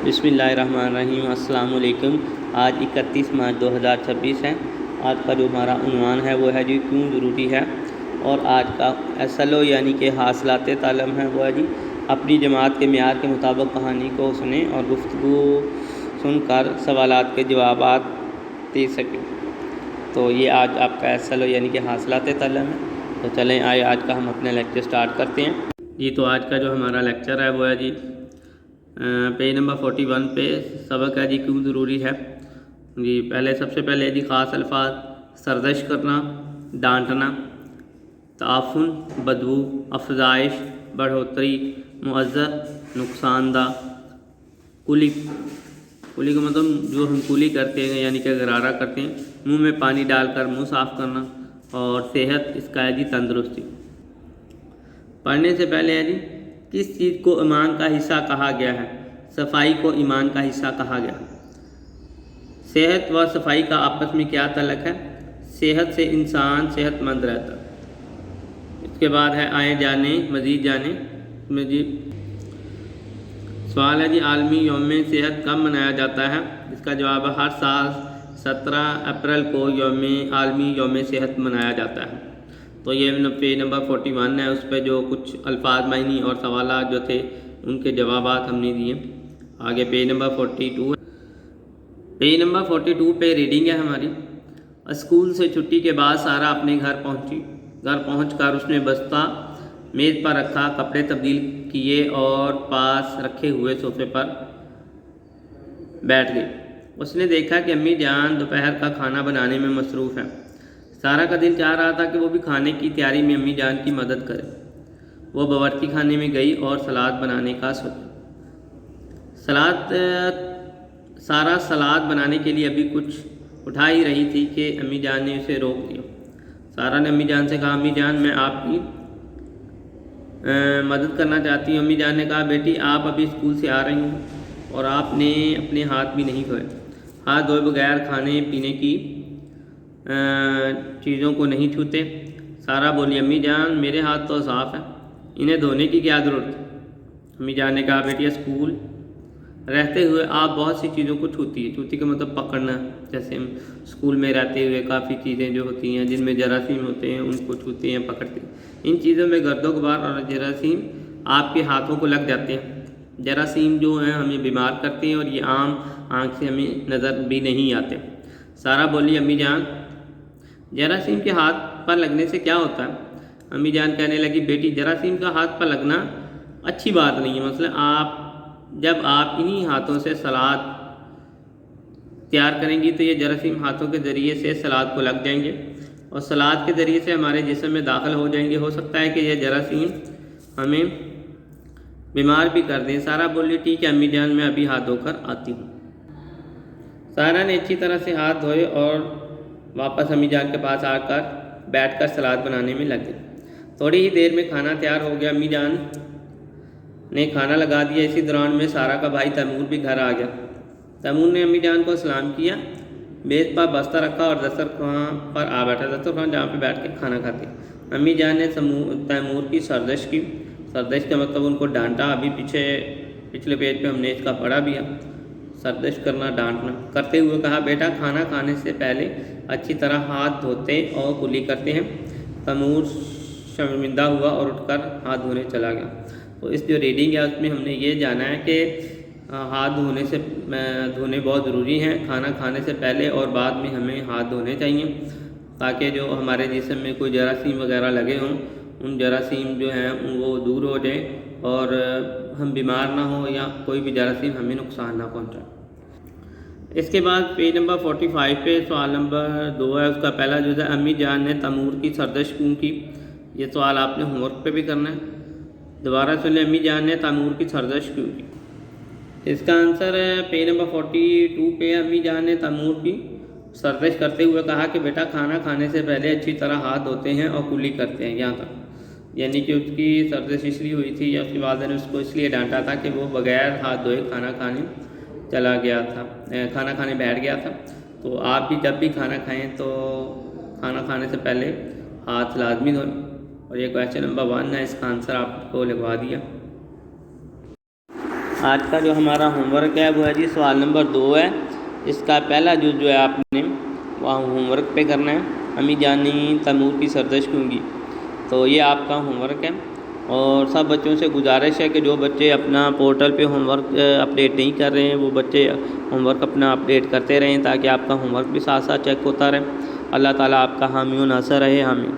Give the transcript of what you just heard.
بسم اللہ الرحمن الرحیم۔ السلام علیکم۔ آج 31 مارچ 2026 ہے۔ آج کا جو ہمارا عنوان ہے وہ ہے جی کیوں ضروری ہے، اور آج کا SLO یعنی کہ حاصلات تعلم ہے وہ ہے جی اپنی جماعت کے معیار کے مطابق کہانی کو سنیں اور گفتگو سن کر سوالات کے جوابات دے سکیں۔ تو یہ آج آپ کا SLO یعنی کہ حاصلات تعلم ہے۔ تو چلیں آئے آج کا ہم اپنے لیکچر سٹارٹ کرتے ہیں جی۔ تو آج کا جو ہمارا لیکچر ہے وہ ہے جی پیج نمبر 41 پہ سبق ہے جی کیوں ضروری ہے جی۔ سب سے پہلے جی خاص الفاظ: سرزش کرنا، ڈانٹنا، تعفن، بدبو، افزائش، بڑھوتری، معذر، نقصان دہ، کلی کا مطلب جو ہم کلی کرتے ہیں یعنی کہ غرارہ کرتے ہیں، منہ میں پانی ڈال کر منہ صاف کرنا، اور صحت اس کا ہے جی تندرستی۔ پڑھنے سے پہلے ہے جی کس چیز کو ایمان کا حصہ کہا گیا ہے؟ صفائی کو ایمان کا حصہ کہا گیا ہے۔ صحت و صفائی کا آپس میں کیا تعلق ہے؟ صحت سے انسان صحت مند رہتا ہے۔ اس کے بعد ہے آئیں جانیں مزید جانیں میں جی سوال ہے جی عالمی یوم صحت کب منایا جاتا ہے؟ اس کا جواب ہے ہر سال 17 اپریل کو عالمی یوم صحت منایا جاتا ہے۔ تو یہ پیج نمبر 41 ہے، اس پہ جو کچھ الفاظ معنی اور سوالات جو تھے ان کے جوابات ہم نے دیے۔ آگے پیج نمبر 42 ہے۔ پیج نمبر 42 پہ ریڈنگ ہے ہماری: اسکول سے چھٹی کے بعد سارا اپنے گھر پہنچ کر اس نے بستہ میز پر رکھا، کپڑے تبدیل کیے اور پاس رکھے ہوئے صوفے پر بیٹھ گئی۔ اس نے دیکھا کہ امی جان دوپہر کا کھانا بنانے میں مصروف ہیں۔ سارا کا دل چاہ رہا تھا کہ وہ بھی کھانے کی تیاری میں امی جان کی مدد کرے۔ وہ باورچی خانے میں گئی اور سلاد بنانے کا سوچا۔ سارا سلاد بنانے کے لیے ابھی کچھ اٹھا ہی رہی تھی کہ امی جان نے اسے روک دیا۔ سارا نے امی جان سے کہا، امی جان میں آپ کی مدد کرنا چاہتی ہوں۔ امی جان نے کہا، بیٹی آپ ابھی اسکول سے آ رہی ہیں اور آپ نے اپنے ہاتھ بھی نہیں دھوئے۔ ہاتھ دھوئے بغیر کھانے پینے کی چیزوں کو نہیں چھوتے۔ سارا بولی، امی جان میرے ہاتھ تو صاف ہیں، انہیں دھونے کی کیا ضرورت ہے؟ امی جان نے کہا، بیٹی اسکول رہتے ہوئے آپ بہت سی چیزوں کو چھوتی ہے۔ چھوتی کا مطلب پکڑنا، جیسے ہم اسکول میں رہتے ہوئے کافی چیزیں جو ہوتی ہیں جن میں جراثیم ہوتے ہیں ان کو چھوتے ہیں، پکڑتے ہیں۔ ان چیزوں میں گرد و غبار اور جراثیم آپ کے ہاتھوں کو لگ جاتے ہیں۔ جراثیم جو ہیں ہمیں بیمار کرتے ہیں اور یہ عام آنکھ سے ہمیں نظر بھی نہیں آتے۔ سارا بولی، امی جان جراثیم کے ہاتھ پر لگنے سے کیا ہوتا ہے؟ امی جان کہنے لگی، بیٹی جراثیم کا ہاتھ پر لگنا اچھی بات نہیں ہے۔ مثلا جب آپ انہی ہاتھوں سے سلاد تیار کریں گی تو یہ جراثیم ہاتھوں کے ذریعے سے سلاد کو لگ جائیں گے اور سلاد کے ذریعے سے ہمارے جسم میں داخل ہو جائیں گے۔ ہو سکتا ہے کہ یہ جراثیم ہمیں بیمار بھی کر دیں۔ سارا بولی، ٹھیک ہے امی جان میں ابھی ہاتھ دھو کر آتی ہوں۔ سارا نے اچھی طرح سے ہاتھ دھوئے اور واپس امی جان کے پاس آ کر بیٹھ کر سلاد بنانے میں لگ گئی۔ تھوڑی ہی دیر میں کھانا تیار ہو گیا۔ امی جان نے کھانا لگا دیا۔ اسی دوران میں سارا کا بھائی تیمور بھی گھر آ گیا۔ تیمور نے امی جان کو سلام کیا، میز پر بستہ رکھا اور دسترخوان پر آ بیٹھا، دسترخوان جہاں پہ بیٹھ کے کھانا کھاتے۔ امی جان نے تیمور کی سرزش کی۔ سرزش کا مطلب ان کو ڈانٹا۔ ابھی پچھلے پیج پہ ہم نے اس کا پڑھا بھی ہے، سرزش کرنا، ڈانٹنا۔ کرتے ہوئے کہا، بیٹا کھانا کھانے سے پہلے اچھی طرح ہاتھ دھوتے اور کلی کرتے ہیں۔ تیمور شرمندہ ہوا اور اٹھ کر ہاتھ دھونے چلا گیا۔ تو اس جو ریڈنگ ہے اس میں ہم نے یہ جانا ہے کہ ہاتھ دھونے بہت ضروری ہیں۔ کھانا کھانے سے پہلے اور بعد میں ہمیں ہاتھ دھونے چاہیے تاکہ جو ہمارے جسم میں کوئی جراثیم وغیرہ لگے ہوں ان جراثیم جو ہیں وہ دور ہو جائیں اور ہم بیمار نہ ہوں یا کوئی بھی جراثیم ہمیں نقصان نہ پہنچائے۔ اس کے بعد پیج نمبر 45 پہ سوال نمبر 2 ہے، اس کا پہلا جزء ہے، امی جان نے تیمور کی سرزش کیوں کی؟ یہ سوال آپ نے ہوم ورک پہ بھی کرنا ہے۔ دوبارہ سن لیں، امی جان نے تیمور کی سرزش کیوں کی؟ اس کا آنسر ہے پیج نمبر 42 پہ، امی جان نے تیمور کی سرزش کرتے ہوئے کہا کہ بیٹا کھانا کھانے سے پہلے اچھی طرح ہاتھ دھوتے ہیں اور کلی کرتے ہیں۔ یہاں تک یعنی کہ اس کی سرزش اس لیے ہوئی تھی یا اس کی والدہ نے اس کو اس لیے ڈانٹا تھا کہ وہ بغیر ہاتھ دھوئے کھانا کھانے بیٹھ گیا تھا۔ تو آپ بھی جب بھی کھانا کھائیں تو کھانا کھانے سے پہلے ہاتھ لازمی دھوئیں۔ اور یہ کویسچن نمبر 1 ہے، اس کا آنسر آپ کو لکھوا دیا۔ آج کا جو ہمارا ہوم ورک ہے وہ ہے جی سوال نمبر 2 ہے. اس کا پہلا جو ہے آپ نے وہاں ہوم ورک پہ کرنا ہے. امی جانی تیمور کی سرزش کیوں گی. تو یہ آپ کا ہوم ورک ہے. اور سب بچوں سے گزارش ہے کہ جو بچے اپنا پورٹل پہ ہوم ورک اپڈیٹ نہیں کر رہے ہیں وہ بچے ہوم ورک اپنا اپڈیٹ کرتے رہیں تاکہ آپ کا ہوم ورک بھی ساتھ ساتھ چیک ہوتا رہے. اللہ تعالیٰ آپ کا حامی و ناصر رہے. آمین.